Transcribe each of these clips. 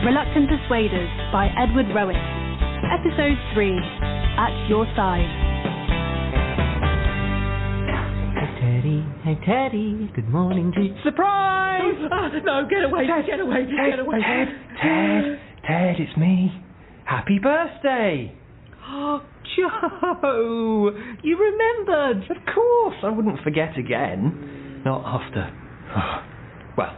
Reluctant Persuaders by Edward Rowett. Episode 3, At Your Side. Hey Teddy, good morning to you. Surprise! No, get away, Ted, get away, get away. Ted, it's me. Happy birthday! Oh, Joe, you remembered. Of course, I wouldn't forget again. Not after. Well,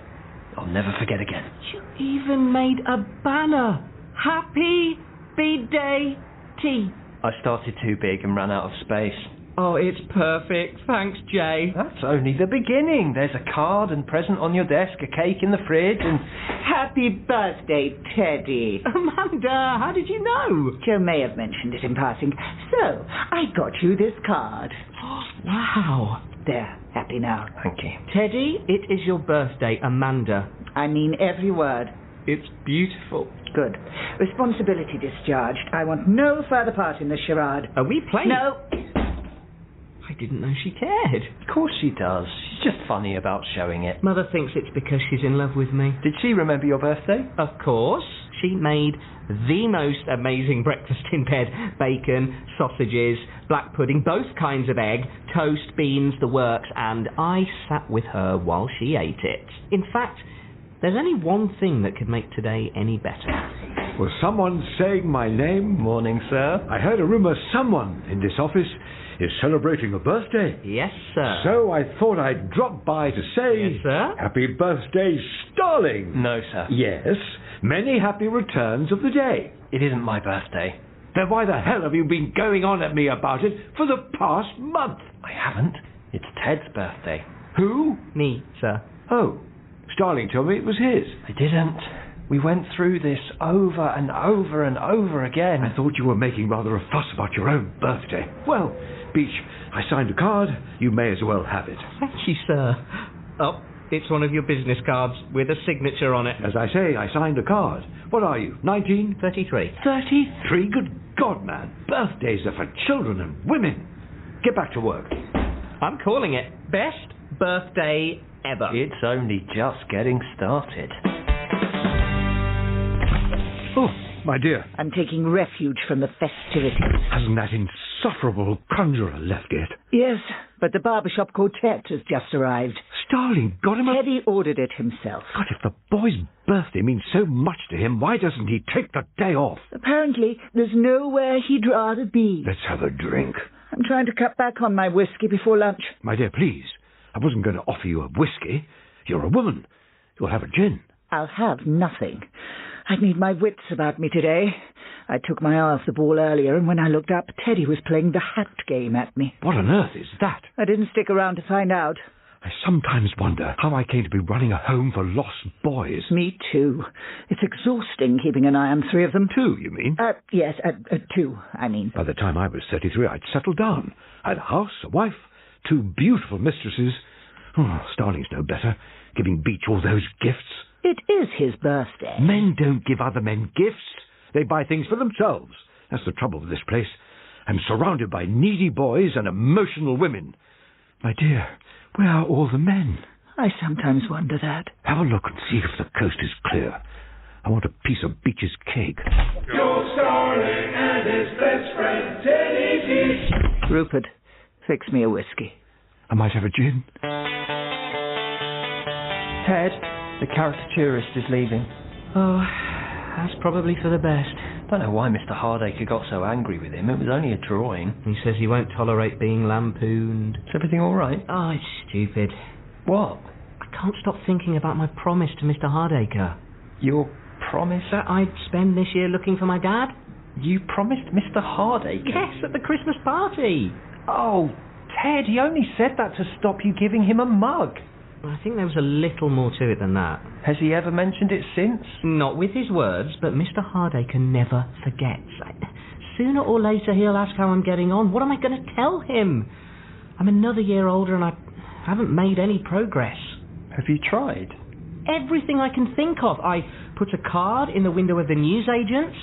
I'll never forget again. You even made a banner. Happy B-Day tea. I started too big and ran out of space. Oh, it's perfect. Thanks, Jay. That's only the beginning. There's a card and present on your desk, a cake in the fridge, and... Happy birthday, Teddy. Amanda, how did you know? Joe may have mentioned it in passing. So, I got you this card. Wow. There, happy now. Thank you. Teddy, it is your birthday, Amanda. I mean every word. It's beautiful. Good. Responsibility discharged. I want no further part in this charade. Are we playing? No. I didn't know she cared. Of course she does. She's just funny about showing it. Mother thinks it's because she's in love with me. Did she remember your birthday? Of course. She made the most amazing breakfast in bed. Bacon, sausages, black pudding, both kinds of egg, toast, beans, the works, and I sat with her while she ate it. In fact, there's only one thing that could make today any better. Was someone saying my name? Morning, sir. I heard a rumour someone in this office is celebrating a birthday. Yes, sir. So I thought I'd drop by to say... Yes, sir. Happy birthday, Starling. No, sir. Yes, many happy returns of the day. It isn't my birthday. Then why the hell have you been going on at me about it for the past month? I haven't. It's Ted's birthday. Who? Me, sir. Oh, Starling told me it was his. I didn't. We went through this over and over and over again. I thought you were making rather a fuss about your own birthday. Well, Beach, I signed a card. You may as well have it. Thank you, sir. Oh, it's one of your business cards with a signature on it. As I say, I signed a card. What are you, 19? 33. 33? Good God, man. Birthdays are for children and women. Get back to work. I'm calling it best birthday ever. It's only just getting started. Oh, my dear. I'm taking refuge from the festivities. Hasn't that insufferable conjurer left yet? Yes, but the barbershop quartet has just arrived. Starling got him a... Teddy ordered it himself. God, if the boy's birthday means so much to him, why doesn't he take the day off? Apparently, there's nowhere he'd rather be. Let's have a drink. I'm trying to cut back on my whiskey before lunch. My dear, please. I wasn't going to offer you a whiskey. You're a woman. You'll have a gin. I'll have nothing. I need my wits about me today. I took my eye off the ball earlier, and when I looked up, Teddy was playing the hat game at me. What on earth is that? I didn't stick around to find out. I sometimes wonder how I came to be running a home for lost boys. Me too. It's exhausting keeping an eye on 3 of them. 2, you mean? Yes, 2, I mean. By the time I was 33, I'd settled down. I had a house, a wife, 2 beautiful mistresses. Oh, Starling's no better, giving Beach all those gifts. It is his birthday. Men don't give other men gifts. They buy things for themselves. That's the trouble with this place. I'm surrounded by needy boys and emotional women. My dear, where are all the men? I sometimes wonder that. Have a look and see if the coast is clear. I want a piece of Beach's cake. Your Starling and his best friend, Teddy. Rupert, fix me a whiskey. I might have a gin. Ted, the caricaturist is leaving. Oh, that's probably for the best. Don't know why Mr Hardacre got so angry with him. It was only a drawing. He says he won't tolerate being lampooned. Is everything all right? Oh, it's stupid. What? I can't stop thinking about my promise to Mr Hardacre. Your promise? That I'd spend this year looking for my dad? You promised Mr Hardacre? Yes, at the Christmas party. Oh, Ted, he only said that to stop you giving him a mug. I think there was a little more to it than that. Has he ever mentioned it since? Not with his words, but Mr Hardacre never forgets. Sooner or later he'll ask how I'm getting on. What am I going to tell him? I'm another year older and I haven't made any progress. Have you tried? Everything I can think of. I put a card in the window of the newsagents.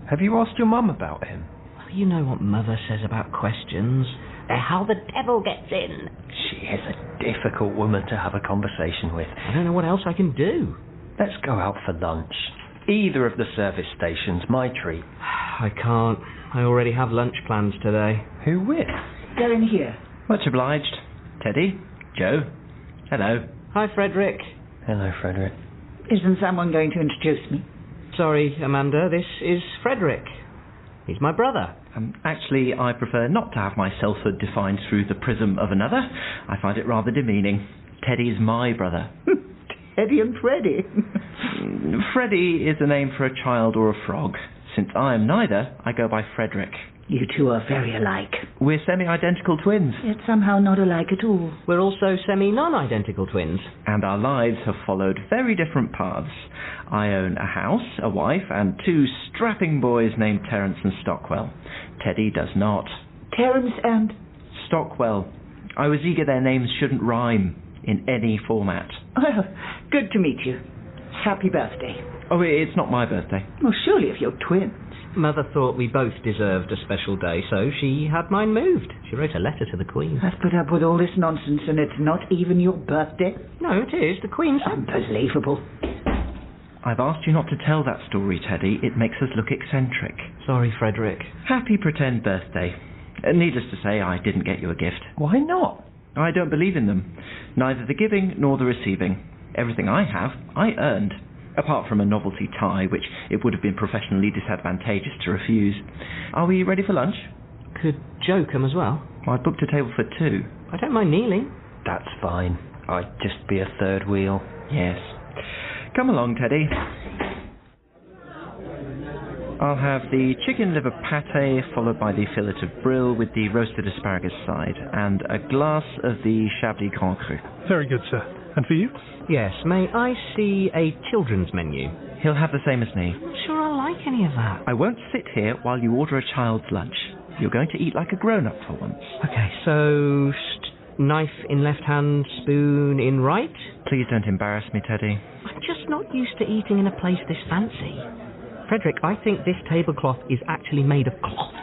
Have you asked your mum about him? Well, you know what Mother says about questions. They're how the devil gets in. She is a difficult woman to have a conversation with. I don't know what else I can do. Let's go out for lunch. Either of the service stations, my treat. I can't. I already have lunch plans today. Who with? They're in here. Much obliged. Teddy? Joe? Hello. Hi, Frederick. Hello, Frederick. Isn't someone going to introduce me? Sorry, Amanda, this is Frederick. He's my brother. Actually, I prefer not to have my selfhood defined through the prism of another. I find it rather demeaning. Teddy's my brother. Teddy and Freddy. Freddy is a name for a child or a frog. Since I am neither, I go by Frederick. You two are very alike. We're semi-identical twins. Yet somehow not alike at all. We're also semi-non-identical twins. And our lives have followed very different paths. I own a house, a wife, and 2 strapping boys named Terence and Stockwell. Teddy does not. Terence and... Stockwell. I was eager their names shouldn't rhyme in any format. Well, good to meet you. Happy birthday. Oh, it's not my birthday. Well, surely if you're twins. Mother thought we both deserved a special day, so she had mine moved. She wrote a letter to the Queen. I've put up with all this nonsense and it's not even your birthday? No, it is. The Queen's... Unbelievable. I've asked you not to tell that story, Teddy. It makes us look eccentric. Sorry, Frederick. Happy pretend birthday. Needless to say, I didn't get you a gift. Why not? I don't believe in them. Neither the giving nor the receiving. Everything I have, I earned. Apart from a novelty tie, which it would have been professionally disadvantageous to refuse. Are we ready for lunch? Could Joe come as well? I booked a table for 2. I don't mind kneeling. That's fine. I'd just be a third wheel. Yes. Come along, Teddy. I'll have the chicken liver pâté, followed by the fillet of brill with the roasted asparagus side, and a glass of the Chablis Grand Cru. Very good, sir. And for you? Yes, may I see a children's menu? He'll have the same as me. I'm not sure I like any of that. I won't sit here while you order a child's lunch. You're going to eat like a grown-up for once. Okay, so... knife in left hand, spoon in right? Please don't embarrass me, Teddy. I'm just not used to eating in a place this fancy. Frederick, I think this tablecloth is actually made of cloth.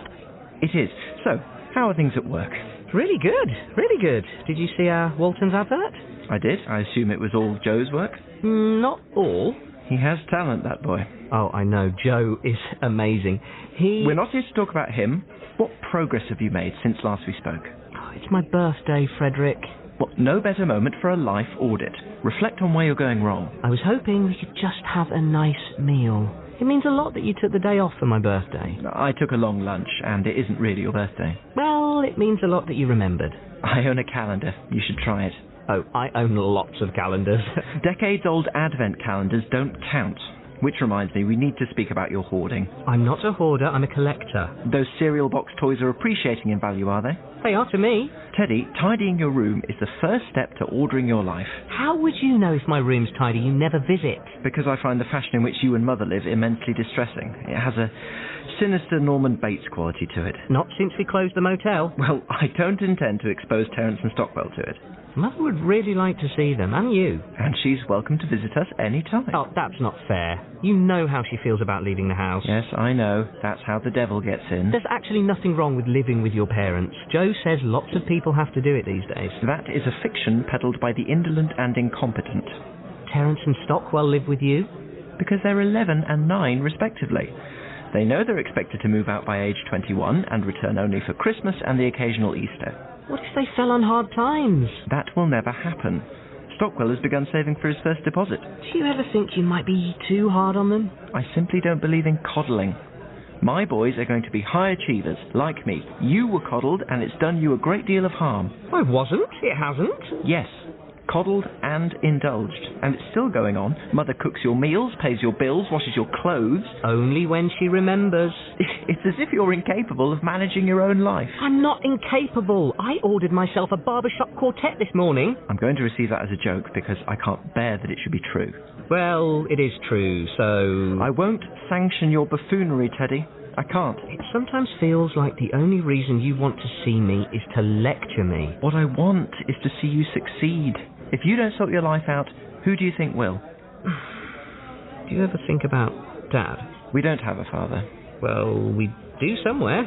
It is. So, how are things at work? Really good, really good. Did you see our Walton's advert? I did. I assume it was all Joe's work? Not all. He has talent, that boy. Oh, I know. Joe is amazing. We're not here to talk about him. What progress have you made since last we spoke? Oh, it's my birthday, Frederick. Well, no better moment for a life audit. Reflect on where you're going wrong. I was hoping we could just have a nice meal. It means a lot that you took the day off for my birthday. I took a long lunch, and it isn't really your birthday. Well, it means a lot that you remembered. I own a calendar. You should try it. Oh, I own lots of calendars. Decades-old advent calendars don't count. Which reminds me, we need to speak about your hoarding. I'm not a hoarder, I'm a collector. Those cereal box toys are appreciating in value, are they? They are to me. Teddy, tidying your room is the first step to ordering your life. How would you know if my room's tidy? You never visit. Because I find the fashion in which you and Mother live immensely distressing. It has a sinister Norman Bates quality to it. Not since we closed the motel. Well, I don't intend to expose Terence and Stockwell to it. Mother would really like to see them, and you. And she's welcome to visit us any time. Oh, that's not fair. You know how she feels about leaving the house. Yes, I know. That's how the devil gets in. There's actually nothing wrong with living with your parents. Joe says lots of people have to do it these days. That is a fiction peddled by the indolent and incompetent. Terence and Stockwell live with you? Because they're 11 and 9, respectively. They know they're expected to move out by age 21 and return only for Christmas and the occasional Easter. What if they fell on hard times? That will never happen. Stockwell has begun saving for his first deposit. Do you ever think you might be too hard on them? I simply don't believe in coddling. My boys are going to be high achievers, like me. You were coddled, and it's done you a great deal of harm. I wasn't. It hasn't. Yes. Coddled and indulged. And it's still going on. Mother cooks your meals, pays your bills, washes your clothes. Only when she remembers. It's as if you're incapable of managing your own life. I'm not incapable. I ordered myself a barbershop quartet this morning. I'm going to receive that as a joke because I can't bear that it should be true. Well, it is true, so... I won't sanction your buffoonery, Teddy. I can't. It sometimes feels like the only reason you want to see me is to lecture me. What I want is to see you succeed. If you don't sort your life out, who do you think will? Do you ever think about Dad? We don't have a father. Well, we do somewhere.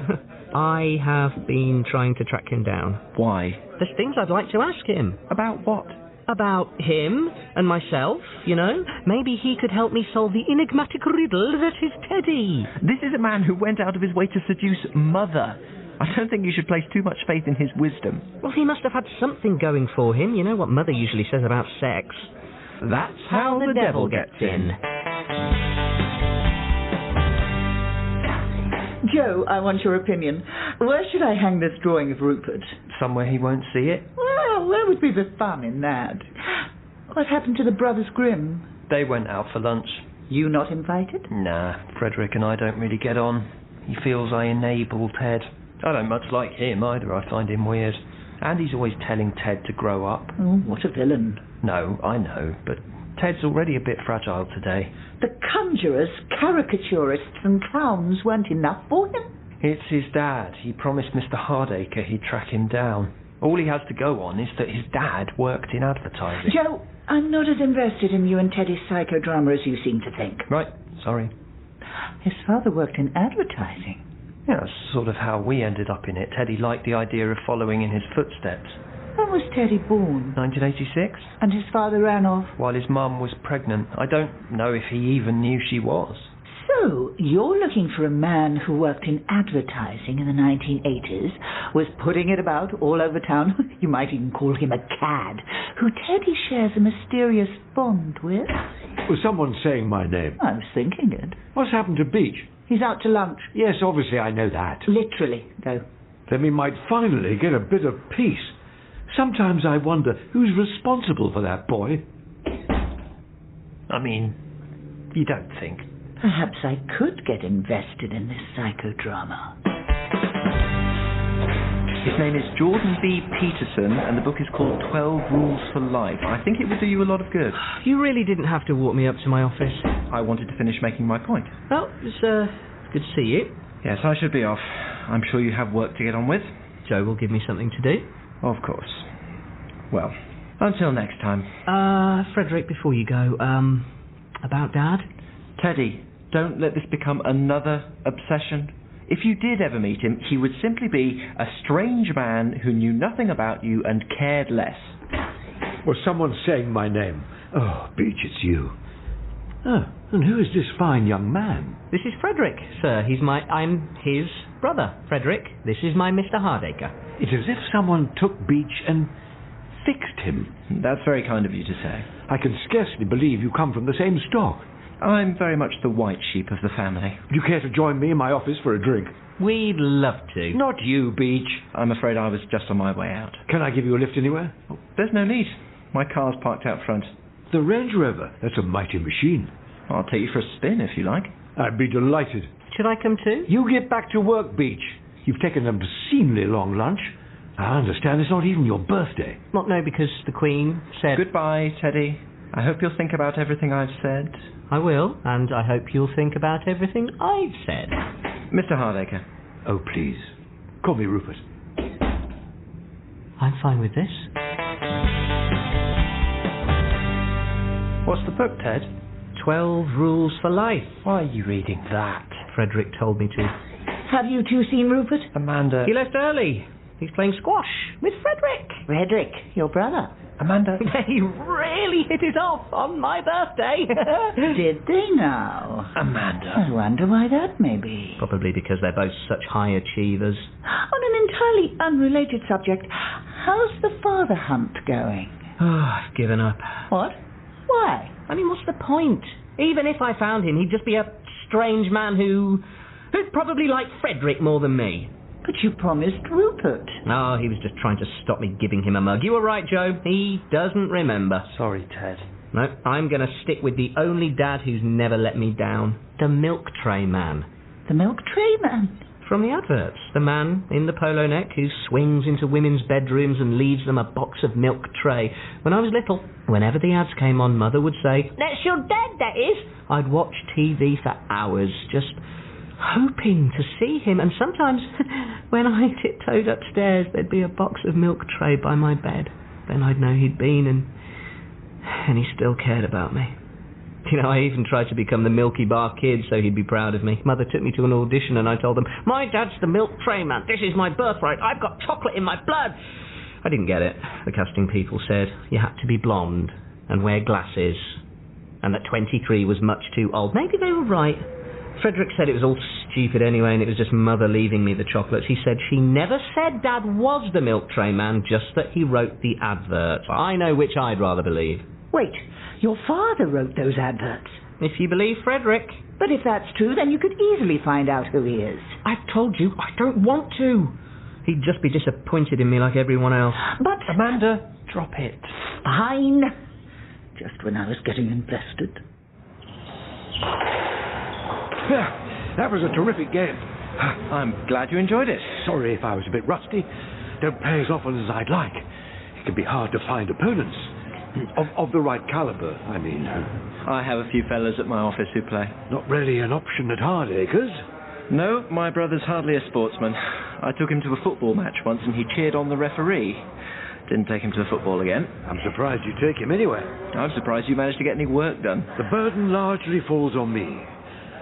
I have been trying to track him down. Why? There's things I'd like to ask him. About what? about him and myself, you know. Maybe he could help me solve the enigmatic riddle that is Teddy. This is a man who went out of his way to seduce Mother. I don't think you should place too much faith in his wisdom. Well, he must have had something going for him. You know what Mother usually says about sex. That's how the devil gets in. Joe, I want your opinion. Where should I hang this drawing of Rupert? Somewhere he won't see it. Well, where would be the fun in that? What happened to the Brothers Grimm? They went out for lunch. You not invited? Nah, Frederick and I don't really get on. He feels I enable Ted. I don't much like him either. I find him weird. And he's always telling Ted to grow up. Oh, what a villain. No, I know, but Ted's already a bit fragile today. The conjurers, caricaturists and clowns weren't enough for him? It's his dad. He promised Mr Hardacre he'd track him down. All he has to go on is that his dad worked in advertising. Joe, I'm not as invested in you and Teddy's psychodrama as you seem to think. Right, sorry. His father worked in advertising. Yeah, that's sort of how we ended up in it. Teddy liked the idea of following in his footsteps. When was Teddy born? 1986? And his father ran off? While his mum was pregnant. I don't know if he even knew she was. So, you're looking for a man who worked in advertising in the 1980s, was putting it about all over town, you might even call him a cad, who Teddy shares a mysterious bond with? Was someone saying my name? I was thinking it. What's happened to Beach? He's out to lunch. Yes, obviously I know that. Literally, though. Then we might finally get a bit of peace. Sometimes I wonder who's responsible for that boy. I mean, you don't think. Perhaps I could get invested in this psychodrama. His name is Jordan B. Peterson, and the book is called 12 Rules for Life. I think it would do you a lot of good. You really didn't have to walk me up to my office. I wanted to finish making my point. Well, it's good to see you. Yes, I should be off. I'm sure you have work to get on with. Joe will give me something to do. Of course. Well, until next time. Frederick, before you go, about Dad? Teddy, don't let this become another obsession. If you did ever meet him, he would simply be a strange man who knew nothing about you and cared less. Was someone saying my name? Oh, Beach, it's you. Oh, and who is this fine young man? This is Frederick, sir. I'm his brother, Frederick. This is my Mr Hardacre. It's as if someone took Beach and fixed him. That's very kind of you to say. I can scarcely believe you come from the same stock. I'm very much the white sheep of the family. Would you care to join me in my office for a drink? We'd love to. Not you, Beach. I'm afraid I was just on my way out. Can I give you a lift anywhere? Oh, there's no need. My car's parked out front. The Range Rover. That's a mighty machine. I'll take you for a spin if you like. I'd be delighted. Should I come too? You get back to work, Beach. You've taken an obscenely long lunch. I understand it's not even your birthday. Not no, because the Queen said... Goodbye, Teddy. I hope you'll think about everything I've said. I will, and I hope you'll think about everything I've said. Mr Hardacre. Oh, please. Call me Rupert. I'm fine with this. What's the book, Ted? 12 Rules for Life. Why are you reading that? Frederick told me to. Have you two seen Rupert? Amanda... He left early. He's playing squash with Frederick. Frederick, your brother. Amanda... They really hit it off on my birthday. Did they now? Amanda... I wonder why that may be. Probably because they're both such high achievers. On an entirely unrelated subject, how's the father hunt going? Oh, I've given up. What? Why? I mean, what's the point? Even if I found him, he'd just be a strange man who'd probably like Frederick more than me. But you promised Rupert. Oh, he was just trying to stop me giving him a mug. You were right, Joe. He doesn't remember. Sorry, Ted. No, I'm going to stick with the only dad who's never let me down. The milk tray man. The milk tray man? From the adverts. The man in the polo neck who swings into women's bedrooms and leaves them a box of milk tray. When I was little, whenever the ads came on, Mother would say, "That's your dad, that is." I'd watch TV for hours, just hoping to see him, and sometimes when I tiptoed upstairs there'd be a box of milk tray by my bed. Then I'd know he'd been, and he still cared about me. You know, I even tried to become the Milky Bar Kid so he'd be proud of me. Mother took me to an audition and I told them, "My dad's the milk tray man. This is my birthright. I've got chocolate in my blood." I didn't get it. The casting people said you had to be blonde and wear glasses, and that 23 was much too old. Maybe they were right. Frederick said it was all stupid anyway, and it was just Mother leaving me the chocolates. He said she never said Dad was the milk tray man, just that he wrote the adverts. I know which I'd rather believe. Wait, your father wrote those adverts? If you believe Frederick. But if that's true, then you could easily find out who he is. I've told you, I don't want to. He'd just be disappointed in me like everyone else. But... Amanda, drop it. Fine. Just when I was getting invested. Yeah, that was a terrific game. I'm glad you enjoyed it. Sorry if I was a bit rusty. Don't play as often as I'd like. It can be hard to find opponents. Of the right calibre, I mean. I have a few fellas at my office who play. Not really an option at Hardacre's. No, my brother's hardly a sportsman. I took him to a football match once and he cheered on the referee. Didn't take him to the football again. I'm surprised you take him anyway. I'm surprised you managed to get any work done. The burden largely falls on me.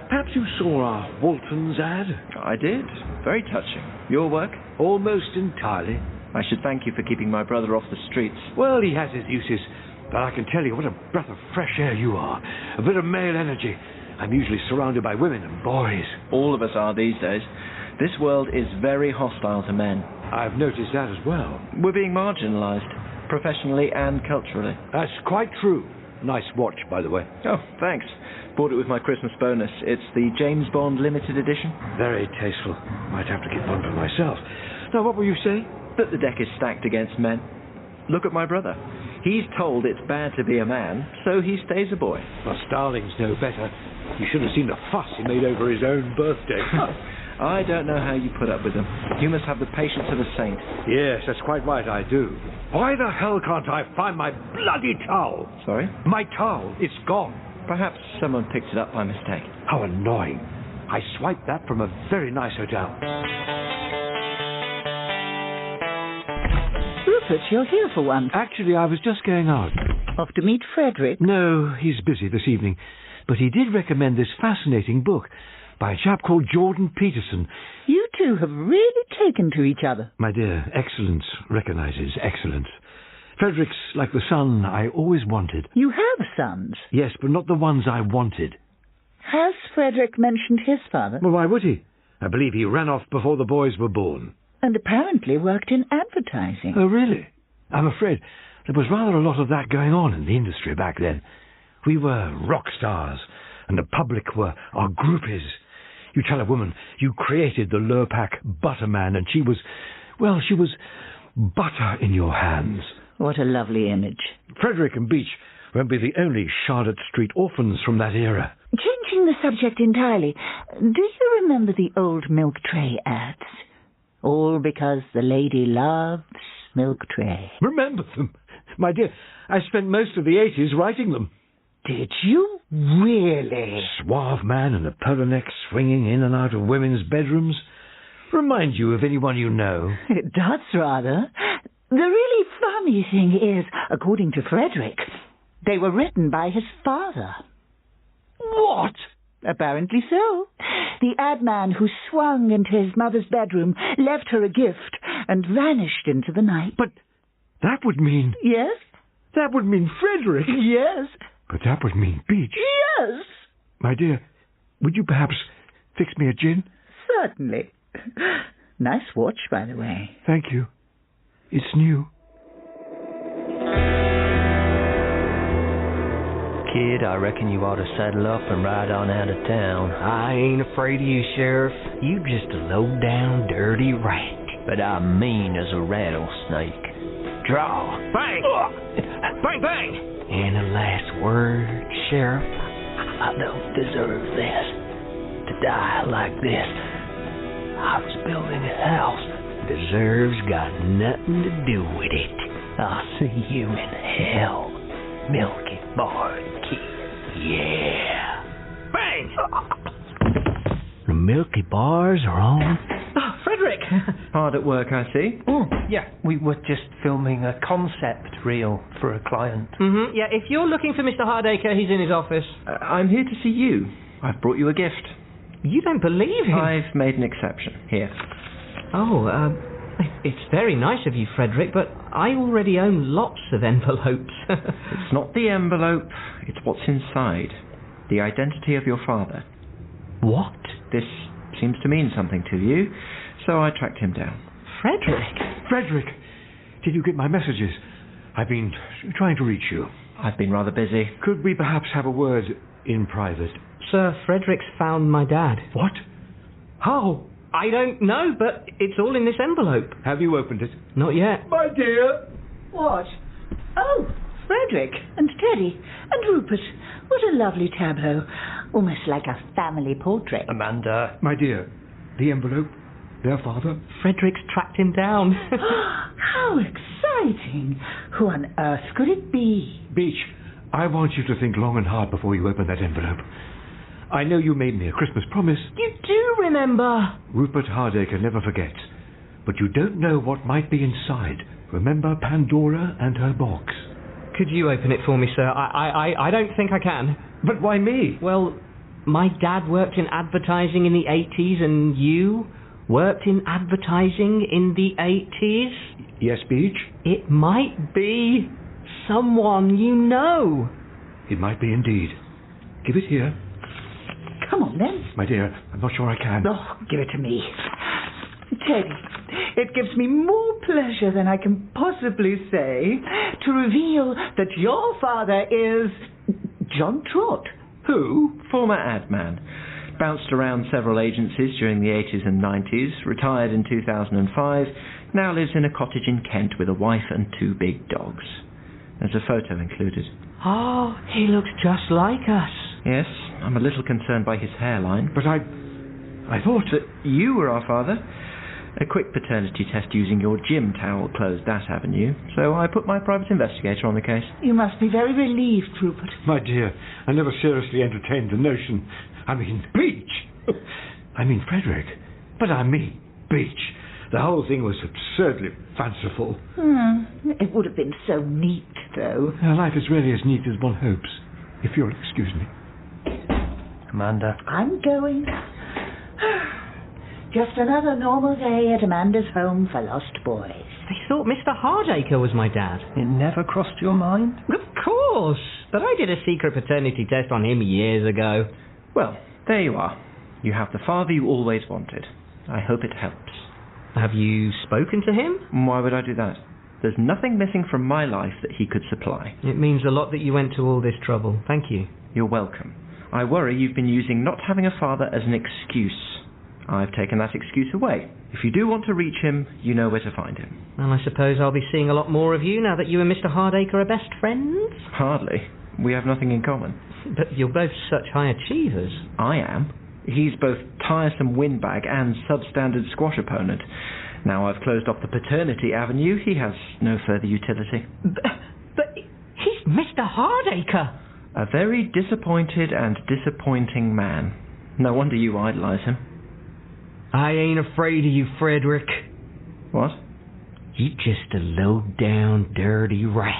Perhaps you saw our Walton's ad? I did. Very touching. Your work? Almost entirely. I should thank you for keeping my brother off the streets. Well, he has his uses, but I can tell you what a breath of fresh air you are. A bit of male energy. I'm usually surrounded by women and boys. All of us are these days. This world is very hostile to men. I've noticed that as well. We're being marginalised, professionally and culturally. That's quite true. Nice watch, by the way. Oh, thanks. Bought it with my Christmas bonus. It's the James Bond limited edition. Very tasteful. Might have to get one for myself. Now, what were you saying? That the deck is stacked against men. Look at my brother. He's told it's bad to be a man, so he stays a boy. Well, Starling's no better. You should have seen the fuss he made over his own birthday. I don't know how you put up with him. You must have the patience of a saint. Yes, that's quite right, I do. Why the hell can't I find my bloody towel? Sorry? My towel. It's gone. Perhaps someone picked it up by mistake. How annoying. I swiped that from a very nice hotel. Rupert, you're here for once. Actually, I was just going out. Off to meet Frederick? No, he's busy this evening. But he did recommend this fascinating book by a chap called Jordan Peterson. You two have really taken to each other. My dear, excellence recognizes excellence. Frederick's like the son I always wanted. You have sons? Yes, but not the ones I wanted. Has Frederick mentioned his father? Well, why would he? I believe he ran off before the boys were born. And apparently worked in advertising. Oh, really? I'm afraid there was rather a lot of that going on in the industry back then. We were rock stars, and the public were our groupies. You tell a woman you created the Lurpak Butterman, and she was butter in your hands. What a lovely image. Frederick and Beach won't be the only Charlotte Street orphans from that era. Changing the subject entirely, do you remember the old milk tray ads? All because the lady loves milk tray. Remember them? My dear, I spent most of the 80s writing them. Did you really? Suave man in a polo neck swinging in and out of women's bedrooms. Remind you of anyone you know? It does, rather. The really funny thing is, according to Frederick, they were written by his father. What? Apparently so. The ad man who swung into his mother's bedroom left her a gift and vanished into the night. But that would mean... Yes? That would mean Frederick. Yes. But that would mean Beach. Yes. My dear, would you perhaps fix me a gin? Certainly. Nice watch, by the way. Thank you. It's new. Kid, I reckon you ought to saddle up and ride on out of town. I ain't afraid of you, Sheriff. You just a low-down, dirty rat. But I'm mean as a rattlesnake. Draw. Bang! Bang, bang! And a last word, Sheriff. I don't deserve this. To die like this. I was building a house. Deserves got nothing to do with it. I'll see you in hell, Milky Bar Kid. Yeah. Bang! The Milky Bars are on. Oh, Frederick! Hard at work, I see. Yeah, we were just filming a concept reel for a client. Mm-hmm. Yeah, if you're looking for Mr Hardacre, he's in his office. I'm here to see you. I've brought you a gift. You don't believe him? I've made an exception. Here. Oh, It's very nice of you, Frederick, but I already own lots of envelopes. It's not the envelope, it's what's inside. The identity of your father. What? This seems to mean something to you, so I tracked him down. Frederick? Frederick, did you get my messages? I've been trying to reach you. I've been rather busy. Could we perhaps have a word in private? Sir, Frederick's found my dad. What? How? I don't know, but it's all in this envelope. Have you opened it? Not yet. My dear! What? Oh, Frederick and Teddy and Rupert. What a lovely tableau. Almost like a family portrait. Amanda. My dear, the envelope, their father. Frederick's tracked him down. How exciting. Who on earth could it be? Beach, I want you to think long and hard before you open that envelope. I know you made me a Christmas promise. You do remember. Rupert Hardacre never forgets. But you don't know what might be inside. Remember Pandora and her box? Could you open it for me, sir? I don't think I can. But why me? Well, my dad worked in advertising in the 80s, and you worked in advertising in the 80s? Yes, Beach? It might be someone you know. It might be indeed. Give it here. Come on, then. My dear, I'm not sure I can. Oh, give it to me. Teddy, it gives me more pleasure than I can possibly say to reveal that your father is John Trott. Who? Former ad man. Bounced around several agencies during the 80s and 90s, retired in 2005, now lives in a cottage in Kent with a wife and 2 big dogs. There's a photo included. Oh, he looks just like us. Yes, I'm a little concerned by his hairline. But I thought that you were our father. A quick paternity test using your gym towel closed that avenue, so I put my private investigator on the case. You must be very relieved, Rupert. My dear, I never seriously entertained the notion. I mean, Beach! I mean, Frederick. But I mean, Beach. The whole thing was absurdly fanciful. It would have been so neat, though. Life is really as neat as one hopes, if you'll excuse me. Amanda. I'm going. Just another normal day at Amanda's home for lost boys. I thought Mr Hardacre was my dad. It never crossed your mind? Of course. But I did a secret paternity test on him years ago. Well, there you are. You have the father you always wanted. I hope it helps. Have you spoken to him? Why would I do that? There's nothing missing from my life that he could supply. It means a lot that you went to all this trouble. Thank you. You're welcome. I worry you've been using not having a father as an excuse. I've taken that excuse away. If you do want to reach him, you know where to find him. Well, I suppose I'll be seeing a lot more of you now that you and Mr Hardacre are best friends? Hardly. We have nothing in common. But you're both such high achievers. I am. He's both tiresome windbag and substandard squash opponent. Now I've closed off the paternity avenue, he has no further utility. But he's Mr Hardacre. A very disappointed and disappointing man. No wonder you idolise him. I ain't afraid of you, Frederick. What? You're just a low-down, dirty rat.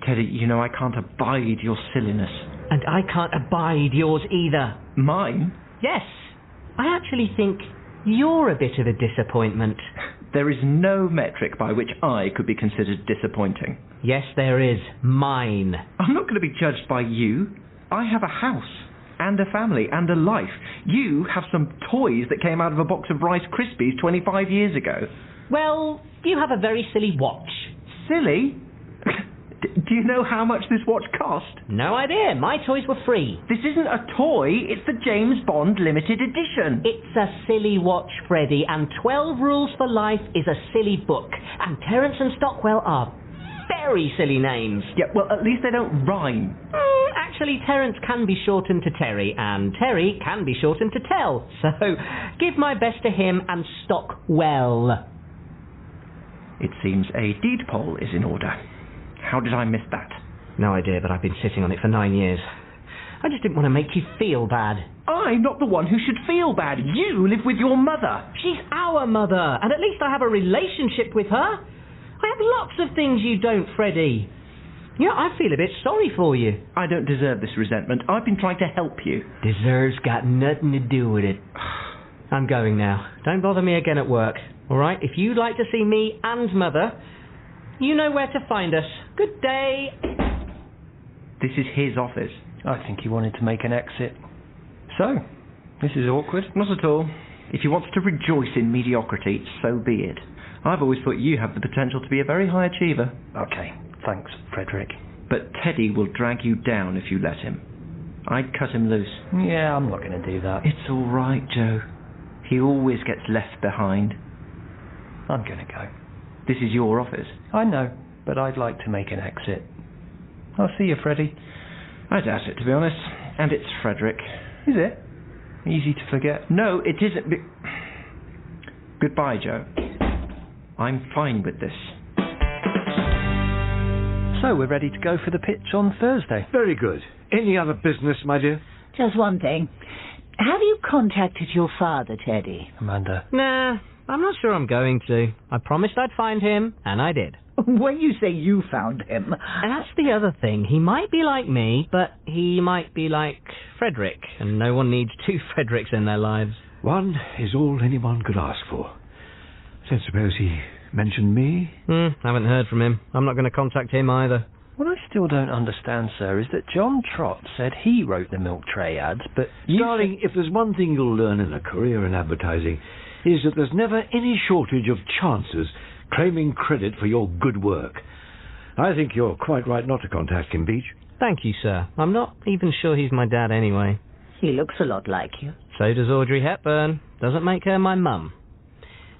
Teddy, you know I can't abide your silliness. And I can't abide yours either. Mine? Yes. I actually think you're a bit of a disappointment. There is no metric by which I could be considered disappointing. Yes, there is. Mine. I'm not going to be judged by you. I have a house, and a family, and a life. You have some toys that came out of a box of Rice Krispies 25 years ago. Well, you have a very silly watch. Silly? Do you know how much this watch cost? No idea. My toys were free. This isn't a toy, it's the James Bond limited edition. It's a silly watch, Freddie, and 12 Rules for Life is a silly book. And Terence and Stockwell are very silly names. Yeah, well, at least they don't rhyme. Actually, Terence can be shortened to Terry, and Terry can be shortened to Tell. So, give my best to him and Stockwell. It seems a deed poll is in order. How did I miss that? No idea, but I've been sitting on it for 9 years. I just didn't want to make you feel bad. I'm not the one who should feel bad. You live with your mother. She's our mother, and at least I have a relationship with her. I have lots of things you don't, Freddie. Yeah, I feel a bit sorry for you. I don't deserve this resentment. I've been trying to help you. Deserve's got nothing to do with it. I'm going now. Don't bother me again at work. All right, if you'd like to see me and Mother, you know where to find us. Good day. This is his office. I think he wanted to make an exit. So, this is awkward. Not at all. If he wants to rejoice in mediocrity, so be it. I've always thought you have the potential to be a very high achiever. Okay, thanks, Frederick. But Teddy will drag you down if you let him. I'd cut him loose. Yeah, I'm not going to do that. It's all right, Joe. He always gets left behind. I'm going to go. This is your office. I know, but I'd like to make an exit. I'll see you, Freddie. I doubt it, to be honest. And it's Frederick. Is it? Easy to forget. No, it isn't. Goodbye, Joe. I'm fine with this. So we're ready to go for the pitch on Thursday. Very good. Any other business, my dear? Just one thing. Have you contacted your father, Teddy? Amanda. Nah, I'm not sure I'm going to. I promised I'd find him, and I did. When you say you found him... And that's the other thing. He might be like me, but he might be like Frederick, and no one needs two Fredericks in their lives. One is all anyone could ask for. Don't suppose he mentioned me? Haven't heard from him. I'm not going to contact him either. What I still don't understand, sir, is that John Trott said he wrote the milk tray ads, but you... Darling, if there's one thing you'll learn in a career in advertising, is that there's never any shortage of chances claiming credit for your good work. I think you're quite right not to contact him, Beach. Thank you, sir. I'm not even sure he's my dad anyway. He looks a lot like you. So does Audrey Hepburn. Doesn't make her my mum.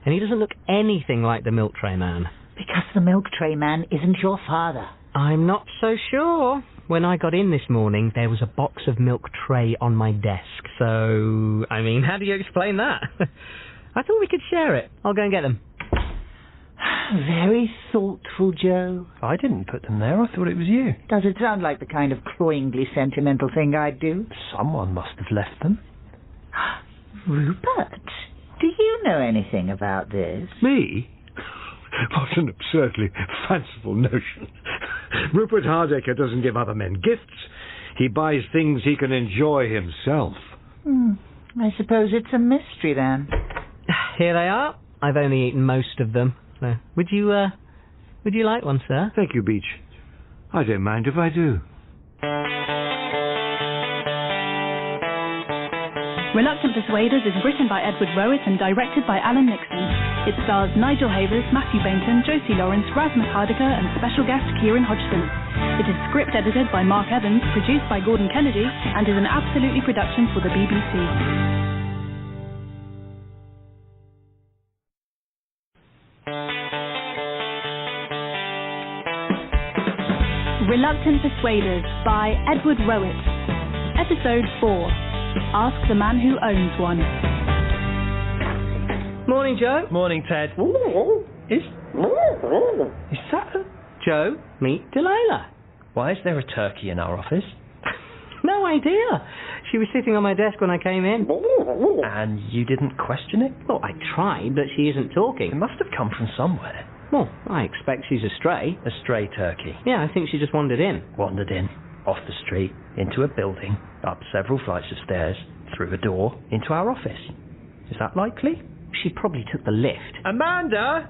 And he doesn't look anything like the milk tray man. Because the milk tray man isn't your father. I'm not so sure. When I got in this morning, there was a box of milk tray on my desk. So, I mean, how do you explain that? I thought we could share it. I'll go and get them. Very thoughtful, Joe. I didn't put them there. I thought it was you. Does it sound like the kind of cloyingly sentimental thing I'd do? Someone must have left them. Rupert, do you know anything about this? Me? What an absurdly fanciful notion. Rupert Hardacre doesn't give other men gifts. He buys things he can enjoy himself. I suppose it's a mystery, then. Here they are. I've only eaten most of them. So, would you like one, sir? Thank you, Beach. I don't mind if I do. Reluctant Persuaders is written by Edward Rowett and directed by Alan Nixon. It stars Nigel Havers, Mathew Baynton, Josie Lawrence, Rasmus Hardacre and special guest Kieran Hodgson. It is script edited by Mark Evans, produced by Gordon Kennedy, and is an Absolutely production for the BBC. Reluctant Persuaders by Edward Rowett. Episode 4. Ask the Man Who Owns One. Morning, Joe. Morning, Ted. Is that a... Joe, meet Delilah. Why is there a turkey in our office? No idea. She was sitting on my desk when I came in. And you didn't question it? Well, I tried, but she isn't It talking. must have come from somewhere. Well, I expect she's a stray. A stray turkey. Yeah, I think she just wandered in. Wandered in, off the street, into a building, up several flights of stairs, through a door, into our office. Is that likely? She probably took the lift. Amanda!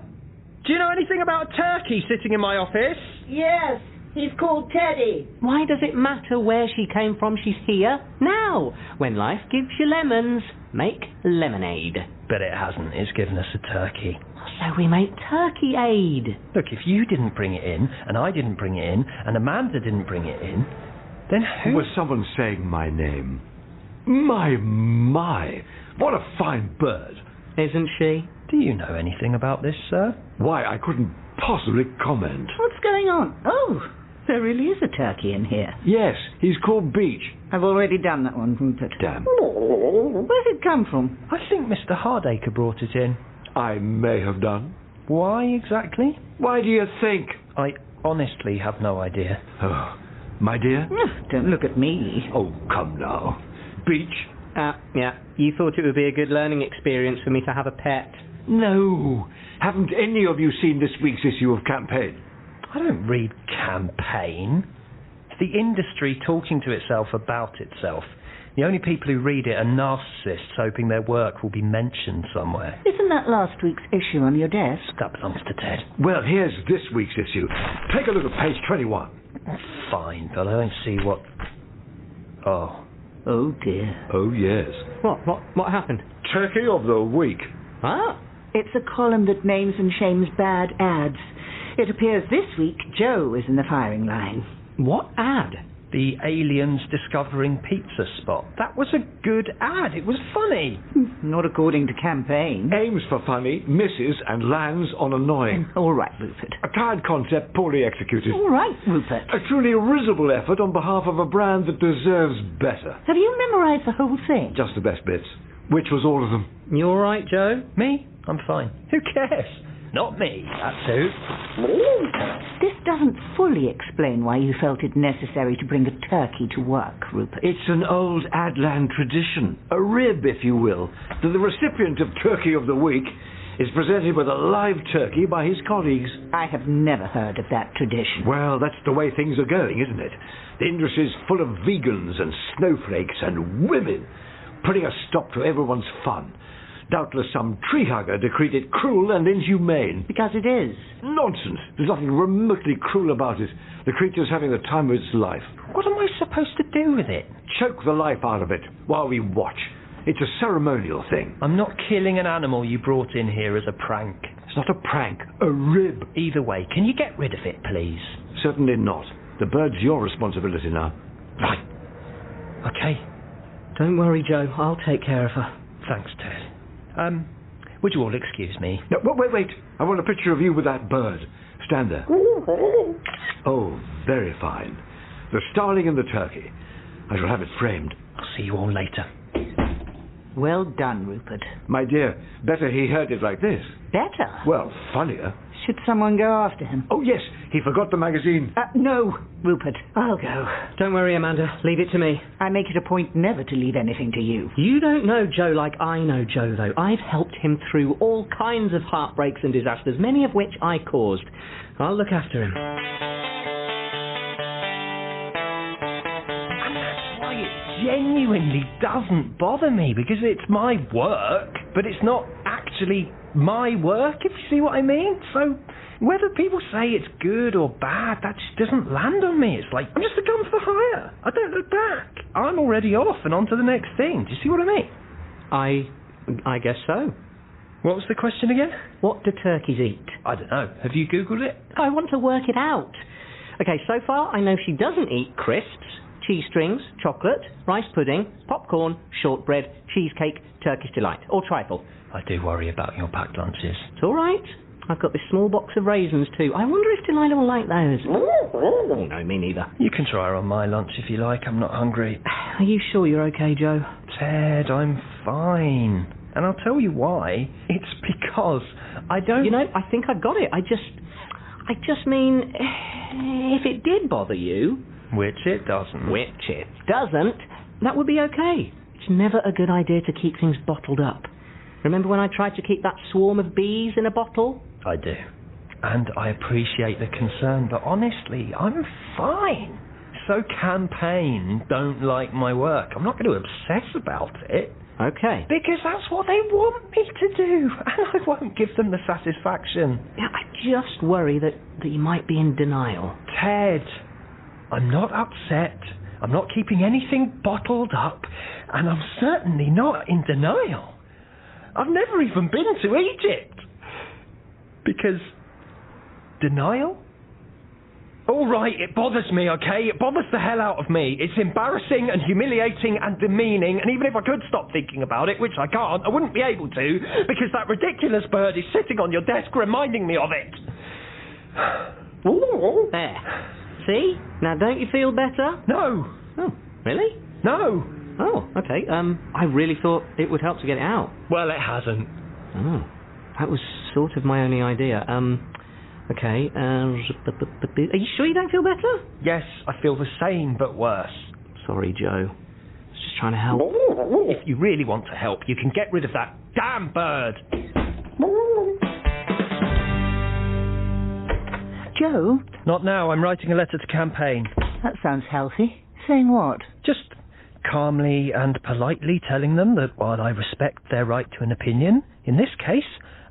Do you know anything about a turkey sitting in my office? Yes, he's called Teddy. Why does it matter where she came from? She's here now. When life gives you lemons, make lemonade. But it hasn't. It's given us a turkey. So we make turkey aid. Look, if you didn't bring it in, and I didn't bring it in, and Amanda didn't bring it in, then who... Was someone saying my name? My, what a fine bird. Isn't she? Do you know anything about this, sir? Why, I couldn't possibly comment. What's going on? Oh, there really is a turkey in here. Yes, he's called Beach. I've already done that one, Rupert. Damn. Where's it come from? I think Mr Hardacre brought it in. I may have done. Why exactly? Why do you think? I honestly have no idea. Oh, my dear? Don't look at me. Oh, come now. Beach? Yeah. You thought it would be a good learning experience for me to have a pet. No. Haven't any of you seen this week's issue of Campaign? I don't read Campaign. It's the industry talking to itself about itself. The only people who read it are narcissists hoping their work will be mentioned somewhere. Isn't that last week's issue on your desk? That belongs to Ted. Well, here's this week's issue. Take a look at page 21. Fine, but I don't see what... Oh. Oh, dear. Oh, yes. What happened? Turkey of the week. Ah. It's a column that names and shames bad ads. It appears this week Joe is in the firing line. What ad? The aliens discovering pizza spot. That was a good ad. It was funny. Not according to campaign. Aims for funny, misses, and lands on annoying. All right, Rupert. A tired concept, poorly executed. All right, Rupert. A truly risible effort on behalf of a brand that deserves better. Have you memorised the whole thing? Just the best bits. Which was all of them. You all right, Joe? Me? I'm fine. Who cares? Not me, that's who. This doesn't fully explain why you felt it necessary to bring a turkey to work, Rupert. It's an old Adland tradition, a rib, if you will, that the recipient of Turkey of the Week is presented with a live turkey by his colleagues. I have never heard of that tradition. Well, that's the way things are going, isn't it? The industry's full of vegans and snowflakes and women, putting a stop to everyone's fun. Doubtless some tree-hugger decreed it cruel and inhumane. Because it is. Nonsense. There's nothing remotely cruel about it. The creature's having the time of its life. What am I supposed to do with it? Choke the life out of it while we watch. It's a ceremonial thing. I'm not killing an animal you brought in here as a prank. It's not a prank, a rib. Either way, can you get rid of it, please? Certainly not. The bird's your responsibility now. Right. Okay. Don't worry, Joe. I'll take care of her. Thanks, Ted. Would you all excuse me? No, wait. I want a picture of you with that bird. Stand there. Oh, very fine. The starling and the turkey. I shall have it framed. I'll see you all later. Well done, Rupert. My dear, better he heard it like this. Better? Well, funnier. Should someone go after him? Oh, yes, he forgot the magazine. No, Rupert. I'll go. Don't worry, Amanda. Leave it to me. I make it a point never to leave anything to you. You don't know Joe like I know Joe, though. I've helped him through all kinds of heartbreaks and disasters, many of which I caused. I'll look after him. And that's why it genuinely doesn't bother me, because it's my work, but it's not actually my work, if you see what I mean. So whether people say it's good or bad, that just doesn't land on me. It's like, I'm just a gun for hire. I don't look back. I'm already off and on to the next thing. Do you see what I mean? I guess so. What was the question again? What do turkeys eat? I don't know. Have you Googled it? I want to work it out. Okay, so far I know she doesn't eat crisps, cheese strings, chocolate, rice pudding, popcorn, shortbread, cheesecake, Turkish delight, or trifle. I do worry about your packed lunches. It's all right. I've got this small box of raisins too. I wonder if Delilah will like those. Oh, no, me neither. You can try her on my lunch if you like. I'm not hungry. Are you sure you're okay, Joe? Ted, I'm fine. And I'll tell you why. It's because I don't... You know, I think I got it. I just mean, if it did bother you... Which it doesn't. Which it doesn't, that would be okay. It's never a good idea to keep things bottled up. Remember when I tried to keep that swarm of bees in a bottle? I do. And I appreciate the concern, but honestly, I'm fine. So campaign don't like my work. I'm not going to obsess about it. Okay. Because that's what they want me to do, and I won't give them the satisfaction. Yeah, I just worry that you might be in denial. Ted, I'm not upset. I'm not keeping anything bottled up, and I'm certainly not in denial. I've never even been to Egypt. Because denial? All right, it bothers me, okay? It bothers the hell out of me. It's embarrassing and humiliating and demeaning, and even if I could stop thinking about it, which I can't, I wouldn't be able to, because that ridiculous bird is sitting on your desk reminding me of it. There. See? Now don't you feel better? No. Oh, really? No. Oh, okay. I really thought it would help to get it out. Well, it hasn't. Oh, that was sort of my only idea. Okay. Are you sure you don't feel better? Yes, I feel the same, but worse. Sorry, Joe. I was just trying to help. If you really want to help, you can get rid of that damn bird. Joe? Not now. I'm writing a letter to campaign. That sounds healthy. Saying what? Just calmly and politely telling them that while I respect their right to an opinion, in this case,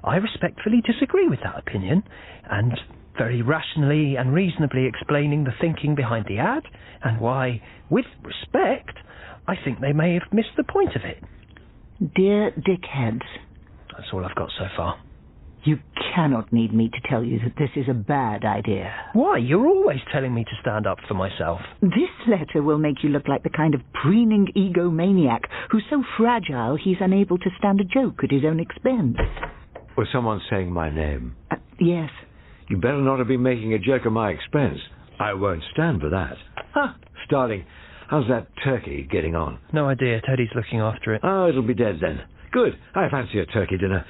I respectfully disagree with that opinion, and very rationally and reasonably explaining the thinking behind the ad, and why, with respect, I think they may have missed the point of it. Dear dickheads. That's all I've got so far. You cannot need me to tell you that this is a bad idea. Why? You're always telling me to stand up for myself. This letter will make you look like the kind of preening egomaniac who's so fragile he's unable to stand a joke at his own expense. Was someone saying my name? Yes. You better not have been making a joke at my expense. I won't stand for that. Ha! Starling, how's that turkey getting on? No idea. Teddy's looking after it. Oh, it'll be dead then. Good. I fancy a turkey dinner.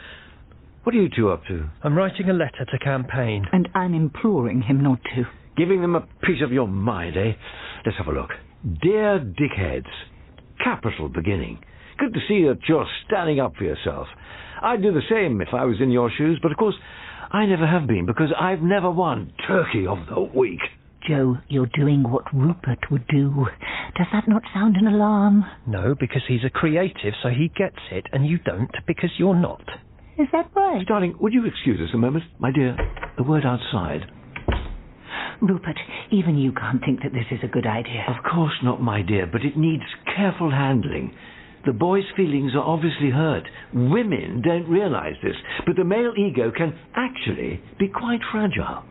What are you two up to? I'm writing a letter to campaign. And I'm imploring him not to. Giving them a piece of your mind, eh? Let's have a look. Dear dickheads. Capital beginning. Good to see that you're standing up for yourself. I'd do the same if I was in your shoes, but of course I never have been, because I've never won Turkey of the Week. Joe, you're doing what Rupert would do. Does that not sound an alarm? No, because he's a creative, so he gets it, and you don't because you're not. Is that right? Darling, would you excuse us a moment? My dear, a word outside. Rupert, even you can't think that this is a good idea. Of course not, my dear, but it needs careful handling. The boy's feelings are obviously hurt. Women don't realize this, but the male ego can actually be quite fragile.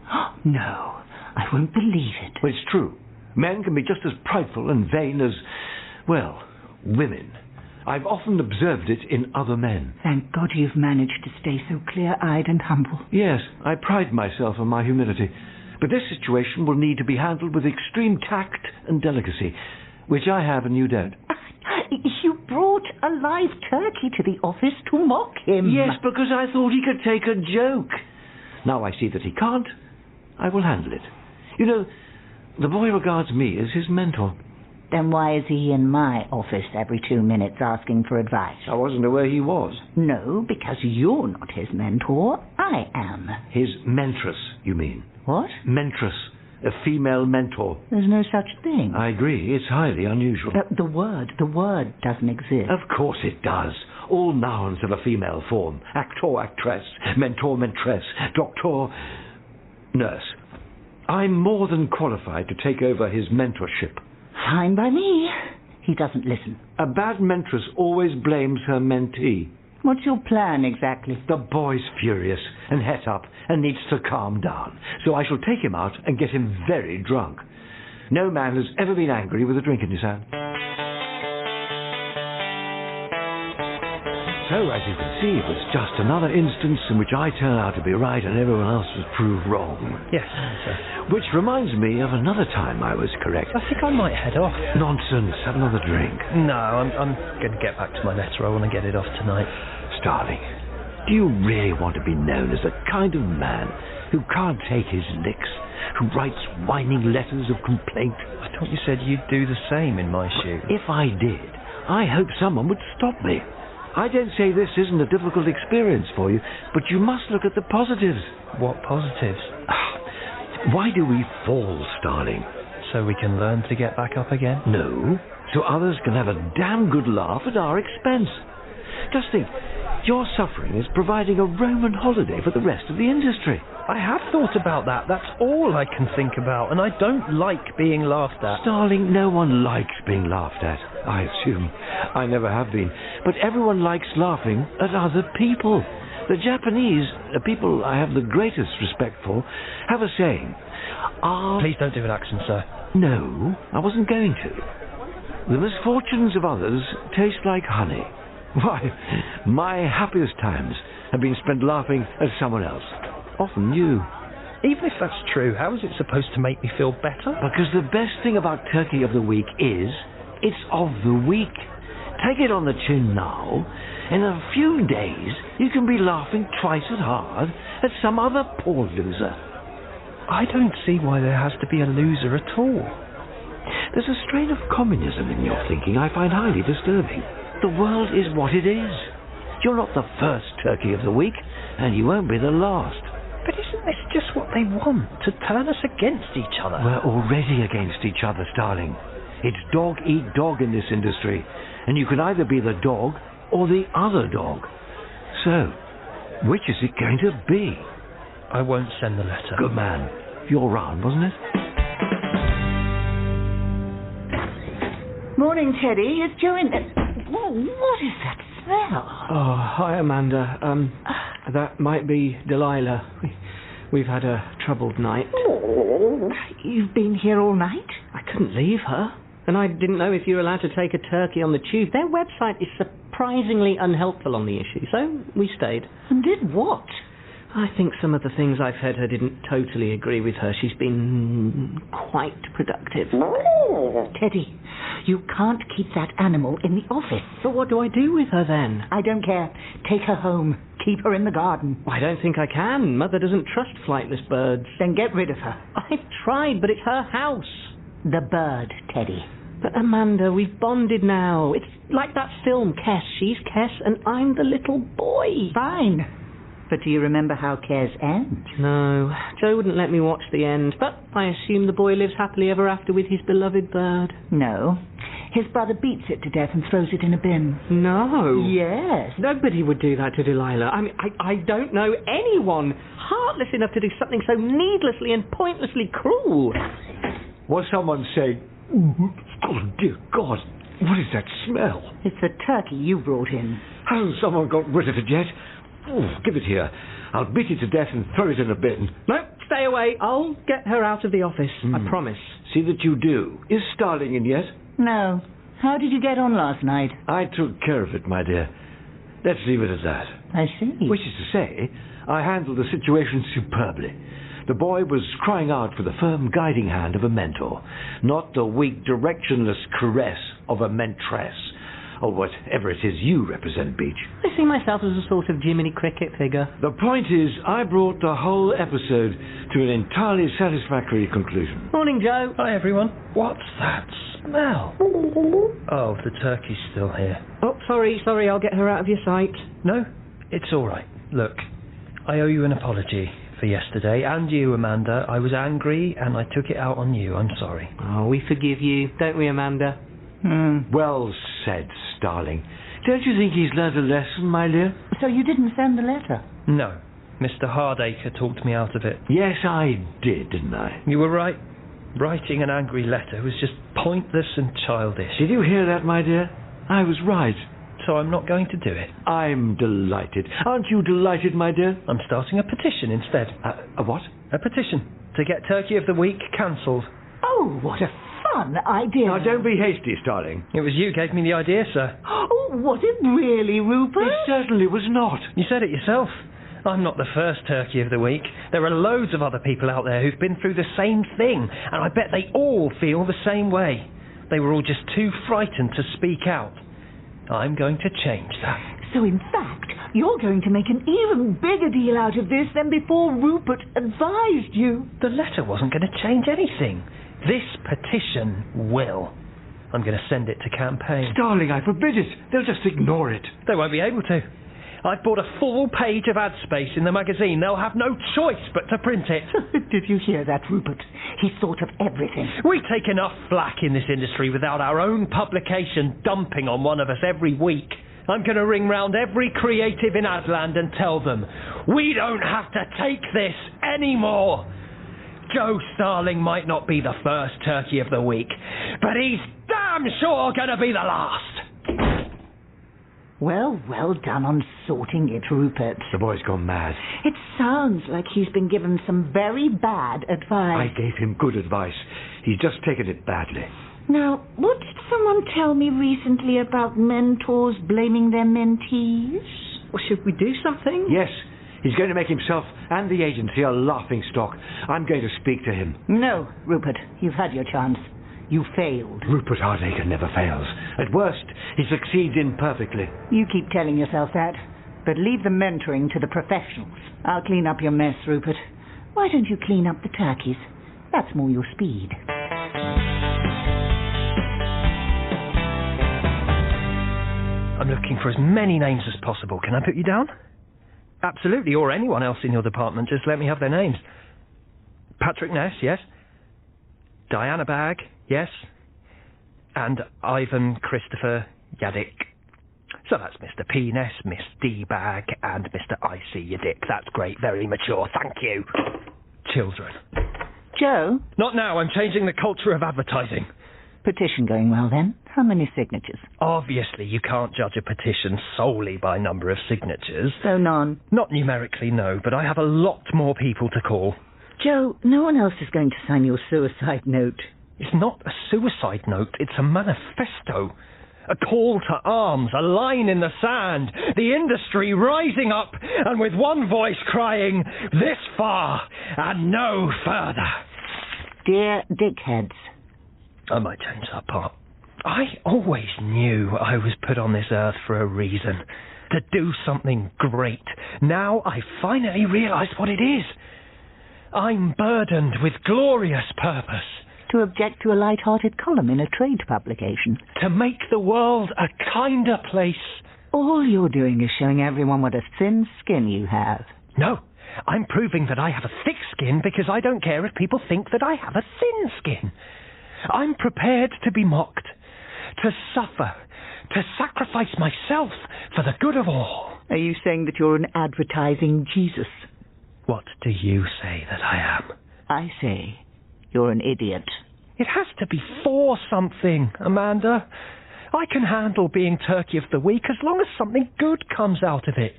No, I won't believe it. Well, it's true. Men can be just as prideful and vain as, well, women. I've often observed it in other men. Thank God you've managed to stay so clear-eyed and humble. Yes, I pride myself on my humility. But this situation will need to be handled with extreme tact and delicacy, which I have and you don't. You brought a live turkey to the office to mock him. Yes, because I thought he could take a joke. Now I see that he can't. I will handle it. You know, the boy regards me as his mentor. Then why is he in my office every 2 minutes asking for advice? I wasn't aware he was. No, because you're not his mentor. I am. His mentress, you mean? What? Mentress. A female mentor. There's no such thing. I agree. It's highly unusual. The word doesn't exist. Of course it does. All nouns have a female form. Actor, actress, mentor, mentress, doctor, nurse. I'm more than qualified to take over his mentorship. Fine by me. He doesn't listen. A bad mentress always blames her mentee. What's your plan exactly? The boy's furious and het up and needs to calm down. So I shall take him out and get him very drunk. No man has ever been angry with a drink in his hand. So, as you can see, it was just another instance in which I turned out to be right and everyone else was proved wrong. Yes, sir. Which reminds me of another time I was correct. I think I might head off. Nonsense. Have another drink. No, I'm going to get back to my letter. I want to get it off tonight. Starling, do you really want to be known as the kind of man who can't take his licks, who writes whining letters of complaint? I thought you said you'd do the same in my shoes. If I did, I hope someone would stop me. I don't say this isn't a difficult experience for you, but you must look at the positives. What positives? Why do we fall, Starling? So we can learn to get back up again? No, so others can have a damn good laugh at our expense. Just think, your suffering is providing a Roman holiday for the rest of the industry. I have thought about that. That's all I can think about, and I don't like being laughed at. Starling, no one likes being laughed at, I assume. I never have been. But everyone likes laughing at other people. The Japanese, a people I have the greatest respect for, have a saying. Please don't do an accent, sir. No, I wasn't going to. The misfortunes of others taste like honey. Why, my happiest times have been spent laughing at someone else. Often you. Even if that's true, how is it supposed to make me feel better? Because the best thing about Turkey of the Week is, it's of the week. Take it on the chin now. In a few days, you can be laughing twice as hard at some other poor loser. I don't see why there has to be a loser at all. There's a strain of communism in your thinking I find highly disturbing. The world is what it is. You're not the first Turkey of the Week, and you won't be the last. But isn't this just what they want, to turn us against each other? We're already against each other, Starling. It's dog eat dog in this industry, and you can either be the dog or the other dog. So, which is it going to be? I won't send the letter. Good man. You're round, wasn't it? Morning, Teddy. It's Joe in... What is that smell? Oh, hi, Amanda. That might be Delilah. We've had a troubled night. Oh, you've been here all night? I couldn't leave her. And I didn't know if you were allowed to take a turkey on the tube. Their website is surprisingly unhelpful on the issue, so we stayed. And did what? I think some of the things I've fed her didn't totally agree with her. She's been quite productive. Teddy, you can't keep that animal in the office. But what do I do with her then? I don't care. Take her home. Keep her in the garden. I don't think I can. Mother doesn't trust flightless birds. Then get rid of her. I've tried, but it's her house. The bird, Teddy. But Amanda, we've bonded now. It's like that film, Kess. She's Kess and I'm the little boy. Fine. But do you remember how Kess ends? No. Joe wouldn't let me watch the end, but I assume the boy lives happily ever after with his beloved bird. No. His brother beats it to death and throws it in a bin. No. Yes. Nobody would do that to Delilah. I mean, I don't know anyone heartless enough to do something so needlessly and pointlessly cruel. Was someone saying, oh, dear God, what is that smell? It's the turkey you brought in. Hasn't someone got rid of it yet? Oh, give it here. I'll beat it to death and throw it in a bin. No, stay away. I'll get her out of the office. I promise. See that you do. Is Starling in yet? No. How did you get on last night? I took care of it, my dear. Let's leave it at that. I see. Which is to say, I handled the situation superbly. The boy was crying out for the firm guiding hand of a mentor, not the weak, directionless caress of a mentress, or whatever it is you represent, Beach. I see myself as a sort of Jiminy Cricket figure. The point is, I brought the whole episode to an entirely satisfactory conclusion. Morning, Joe. Hi, everyone. What's that smell? Oh, the turkey's still here. Oh, sorry, I'll get her out of your sight. No, it's all right. Look, I owe you an apology for yesterday, and you, Amanda. I was angry, and I took it out on you. I'm sorry. Oh, we forgive you, don't we, Amanda? Well said, Starling. Don't you think he's learned a lesson, my dear? So you didn't send the letter? No. Mr Hardacre talked me out of it. Yes, I did, didn't I? You were right. Writing an angry letter was just pointless and childish. Did you hear that, my dear? I was right. So I'm not going to do it. I'm delighted. Aren't you delighted, my dear? I'm starting a petition instead. A what? A petition to get Turkey of the Week cancelled. Oh, what a fun idea. Now, don't be hasty, Starling. It was you gave me the idea, sir. Oh, was it really, Rupert? It certainly was not. You said it yourself. I'm not the first Turkey of the Week. There are loads of other people out there who've been through the same thing, and I bet they all feel the same way. They were all just too frightened to speak out. I'm going to change that. So, in fact, you're going to make an even bigger deal out of this than before Rupert advised you. The letter wasn't going to change anything. This petition will. I'm going to send it to campaign. Starling, I forbid it. They'll just ignore it. They won't be able to. I've bought a full page of ad space in the magazine. They'll have no choice but to print it. Did you hear that, Rupert? He's thought of everything. We take enough flack in this industry without our own publication dumping on one of us every week. I'm going to ring round every creative in Adland and tell them, we don't have to take this anymore. Joe Starling might not be the first Turkey of the Week, but he's damn sure going to be the last. Well done on sorting it, Rupert. The boy's gone mad. It sounds like he's been given some very bad advice. I gave him good advice. He's just taken it badly. Now, what did someone tell me recently about mentors blaming their mentees? Well, should we do something? Yes. He's going to make himself and the agency a laughingstock. I'm going to speak to him. No, Rupert. You've had your chance. You failed. Rupert Hardacre never fails. At worst, he succeeds imperfectly. You keep telling yourself that, but leave the mentoring to the professionals. I'll clean up your mess, Rupert. Why don't you clean up the turkeys? That's more your speed. I'm looking for as many names as possible. Can I put you down? Absolutely, or anyone else in your department. Just let me have their names. Patrick Ness, yes. Diana Bagg, yes. And Ivan Christopher Yadick. So that's Mr. Penis, Miss D-Bag, and Mr. I.C. Yadick. That's great, very mature, thank you. Children. Joe? Not now, I'm changing the culture of advertising. Petition going well, then? How many signatures? Obviously, you can't judge a petition solely by number of signatures. So none? Not numerically, no, but I have a lot more people to call. Joe, no one else is going to sign your suicide note. It's not a suicide note, it's a manifesto. A call to arms, a line in the sand, the industry rising up and with one voice crying, this far and no further. Dear dickheads. I might change that part. I always knew I was put on this earth for a reason. To do something great. Now I finally realise what it is. I'm burdened with glorious purpose. To object to a light-hearted column in a trade publication. To make the world a kinder place. All you're doing is showing everyone what a thin skin you have. No, I'm proving that I have a thick skin because I don't care if people think that I have a thin skin. I'm prepared to be mocked, to suffer, to sacrifice myself for the good of all. Are you saying that you're an advertising Jesus? What do you say that I am? I say you're an idiot. It has to be for something, Amanda. I can handle being Turkey of the Week as long as something good comes out of it.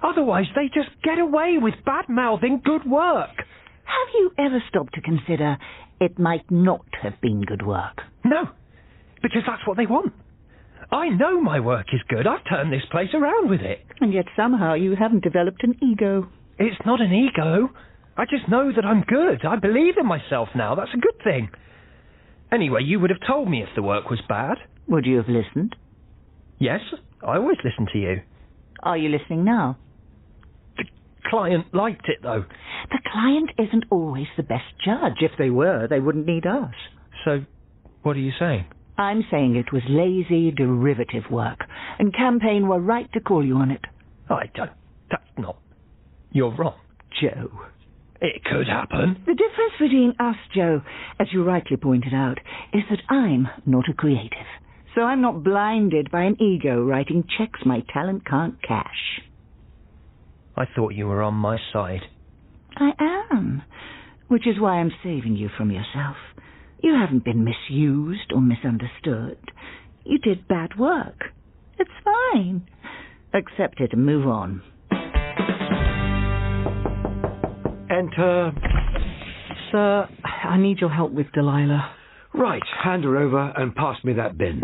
Otherwise, they just get away with bad-mouthing good work. Have you ever stopped to consider it might not have been good work? No, because that's what they want. I know my work is good. I've turned this place around with it. And yet somehow you haven't developed an ego. It's not an ego. I just know that I'm good. I believe in myself now. That's a good thing. Anyway, you would have told me if the work was bad. Would you have listened? Yes, I always listen to you. Are you listening now? The client liked it, though. The client isn't always the best judge. If they were, they wouldn't need us. So, what are you saying? I'm saying it was lazy, derivative work, and Campaign were right to call you on it. I don't... That's not... You're wrong. Joe. It could happen. The difference between us, Joe, as you rightly pointed out, is that I'm not a creative. So I'm not blinded by an ego writing checks my talent can't cash. I thought you were on my side. I am, which is why I'm saving you from yourself. You haven't been misused or misunderstood. You did bad work. It's fine. Accept it and move on. Enter. Sir, I need your help with Delilah. Right, hand her over and pass me that bin.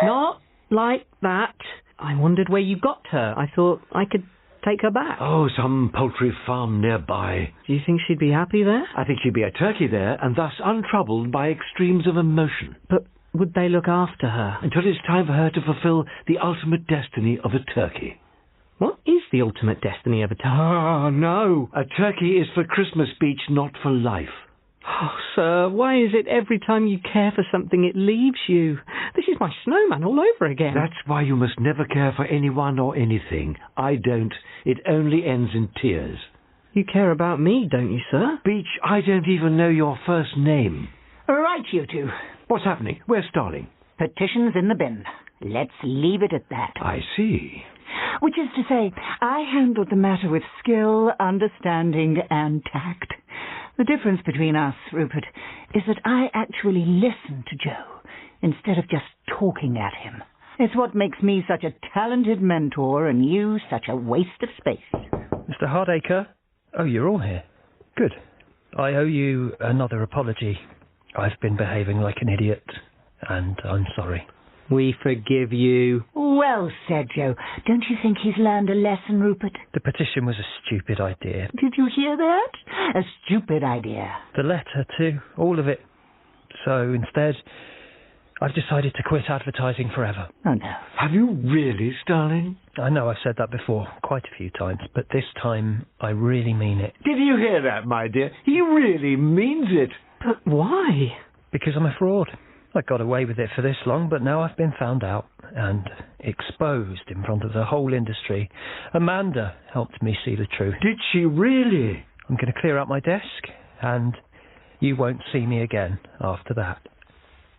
Not like that. I wondered where you got her. I thought I could take her back. Oh, some poultry farm nearby. Do you think she'd be happy there? I think she'd be a turkey there, and thus untroubled by extremes of emotion. But would they look after her? Until it's time for her to fulfill the ultimate destiny of a turkey. What is the ultimate destiny of a turkey? Ah, no. A turkey is for Christmas speech, not for life. Oh, sir, why is it every time you care for something it leaves you? This is my snowman all over again. That's why you must never care for anyone or anything. I don't. It only ends in tears. You care about me, don't you, sir? Beach, I don't even know your first name. Right, you two. What's happening? Where's Starling? Petition's in the bin. Let's leave it at that. I see. Which is to say, I handled the matter with skill, understanding, and tact. The difference between us, Rupert, is that I actually listened to Joe instead of just talking at him. It's what makes me such a talented mentor and you such a waste of space. Mr. Hardacre? Oh, you're all here. Good. I owe you another apology. I've been behaving like an idiot, and I'm sorry. We forgive you. Well said, Joe. Don't you think he's learned a lesson, Rupert? The petition was a stupid idea. Did you hear that? A stupid idea. The letter, too. All of it. So, instead, I've decided to quit advertising forever. Oh, no. Have you really, Starling? I know I've said that before, quite a few times, but this time I really mean it. Did you hear that, my dear? He really means it. But why? Because I'm a fraud. I got away with it for this long, but now I've been found out and exposed in front of the whole industry. Amanda helped me see the truth. Did she really? I'm going to clear out my desk, and you won't see me again after that.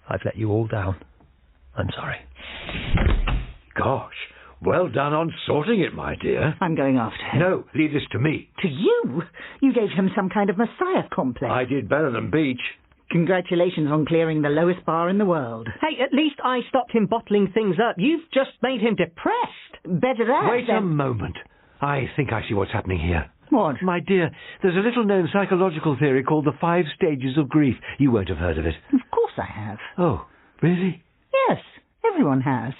I've let you all down. I'm sorry. Gosh, well done on sorting it, my dear. I'm going after him. No, leave this to me. To you? You gave him some kind of messiah complex. I did better than Beach. Congratulations on clearing the lowest bar in the world. Hey, at least I stopped him bottling things up. You've just made him depressed. Better that Wait than... a moment. I think I see what's happening here. What? My dear, there's a little-known psychological theory called the 5 stages of grief. You won't have heard of it. Of course I have. Oh, really? Yes, everyone has.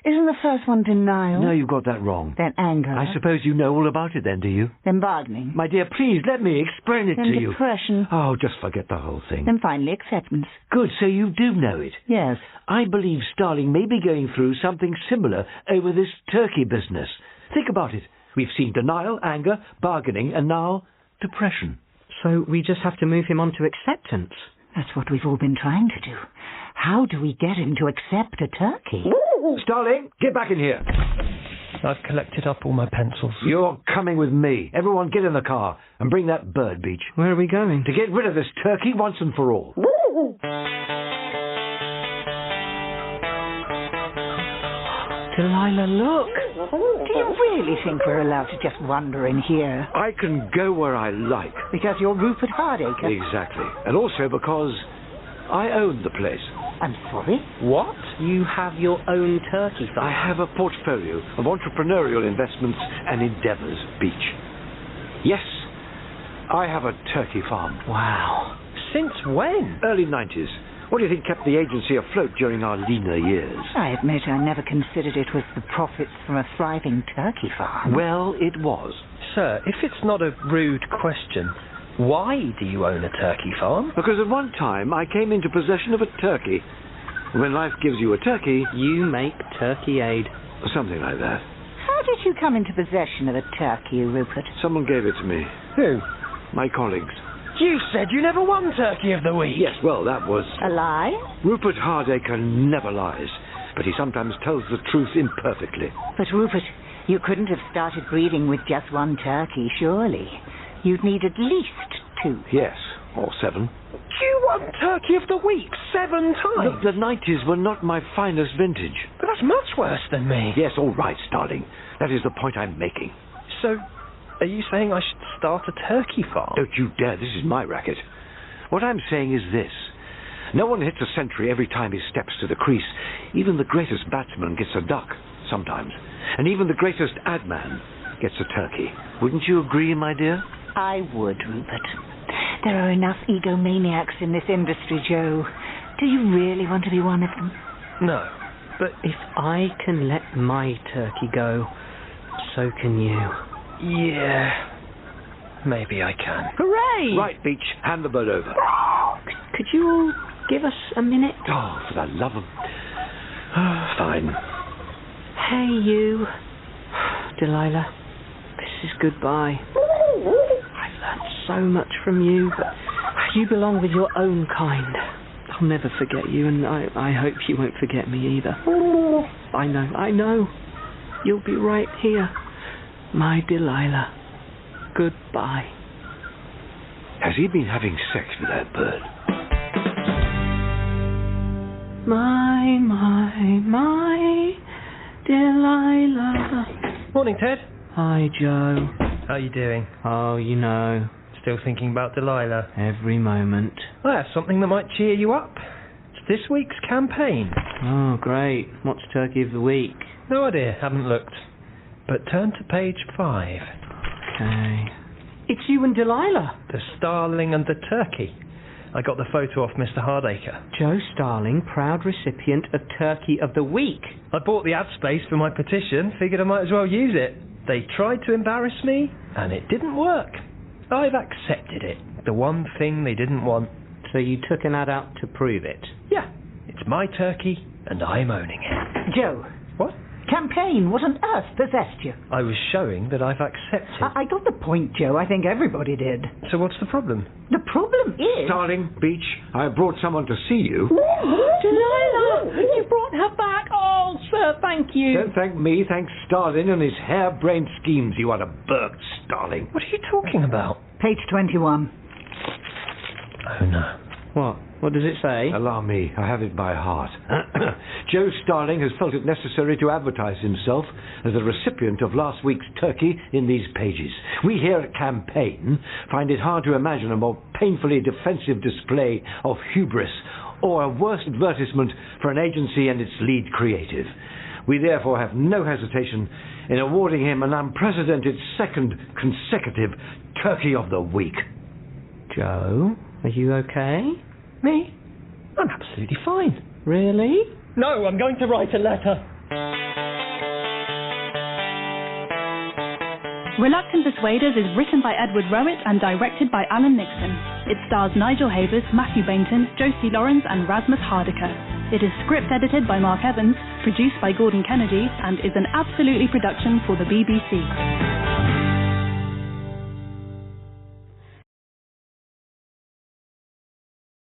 Isn't the first one denial? No, you've got that wrong. Then anger. I suppose you know all about it then, do you? Then bargaining. My dear, please, let me explain it Then to you. depression. Oh, just forget the whole thing. Then finally acceptance. Good, so you do know it. Yes. I believe Starling may be going through something similar over this turkey business. Think about it. We've seen denial, anger, bargaining, and now depression. So we just have to move him on to acceptance. That's what we've all been trying to do. How do we get him to accept a turkey? Starling, get back in here. I've collected up all my pencils. You're coming with me. Everyone get in the car and bring that bird, Beach. Where are we going? To get rid of this turkey once and for all. Delilah, look. Do you really think we're allowed to just wander in here? I can go where I like. Because you're Rupert Hardacre? Exactly. And also because I own the place. I'm sorry? What? You have your own turkey farm? I have a portfolio of entrepreneurial investments and endeavours, Beach. Yes, I have a turkey farm. Wow. Since when? Early 90s. What do you think kept the agency afloat during our leaner years? I admit I never considered it was the profits from a thriving turkey farm. Well, it was. Sir, if it's not a rude question, why do you own a turkey farm? Because at one time I came into possession of a turkey. When life gives you a turkey... You make turkey aid. Something like that. How did you come into possession of a turkey, Rupert? Someone gave it to me. Who? My colleagues. You said you never won Turkey of the Week. Yes, well, that was... A lie? Rupert Hardacre never lies, but he sometimes tells the truth imperfectly. But, Rupert, you couldn't have started breeding with just one turkey, surely. You'd need at least 2. Yes, or 7. You won Turkey of the Week 7 times. Look, the 90s were not my finest vintage. But that's much worse than me. Yes, all right, Starling. That is the point I'm making. So, are you saying I should start a turkey farm? Don't you dare, this is my racket. What I'm saying is this. No one hits a century every time he steps to the crease. Even the greatest batsman gets a duck, sometimes. And even the greatest ad man gets a turkey. Wouldn't you agree, my dear? I would, Rupert. There are enough egomaniacs in this industry, Joe. Do you really want to be one of them? No. But if I can let my turkey go, so can you. Yeah, maybe I can. Hooray! Right, Beach, hand the bird over. Could you all give us a minute? Oh, for the love of... Fine. Hey, you. Delilah, this is goodbye. I've learnt so much from you, but you belong with your own kind. I'll never forget you, and I hope you won't forget me either. I know. You'll be right here. My Delilah, goodbye. Has he been having sex with that bird? My Delilah. Morning, Ted. Hi, Joe. How are you doing? Oh, you know, Still thinking about Delilah? every moment. I have something that might cheer you up. It's this week's campaign. Oh, great. What's Turkey of the Week? No idea, haven't looked. But turn to page 5. Okay. It's you and Delilah. The starling and the turkey. I got the photo off Mr Hardacre. Joe Starling, proud recipient of Turkey of the Week. I bought the ad space for my petition, figured I might as well use it. They tried to embarrass me, and it didn't work. I've accepted it. The one thing they didn't want. So you took an ad out to prove it? Yeah, it's my turkey, and I'm owning it. Joe. What? Campaign, what on earth possessed you? I was showing that I've accepted. I got the point, Joe. I think everybody did. So what's the problem? The problem is... Starling, Beach, I brought someone to see you. Delilah! You brought her back! Oh, sir, thank you. Don't thank me, thank Starling and his harebrained schemes, you utter burged Starling. What are you talking about? Page 21. Oh, no. What? What does it say? Allow me, I have it by heart. Joe Starling has felt it necessary to advertise himself as the recipient of last week's turkey in these pages. We here at Campaign find it hard to imagine a more painfully defensive display of hubris or a worse advertisement for an agency and its lead creative. We therefore have no hesitation in awarding him an unprecedented second consecutive Turkey of the Week. Joe, are you okay? Me? I'm absolutely fine. Really? No, I'm going to write a letter. Reluctant Persuaders is written by Edward Rowett and directed by Alan Nixon. It stars Nigel Havers, Mathew Baynton, Josie Lawrence and Rasmus Hardacre. It is script edited by Mark Evans, produced by Gordon Kennedy, and is an Absolutely production for the BBC.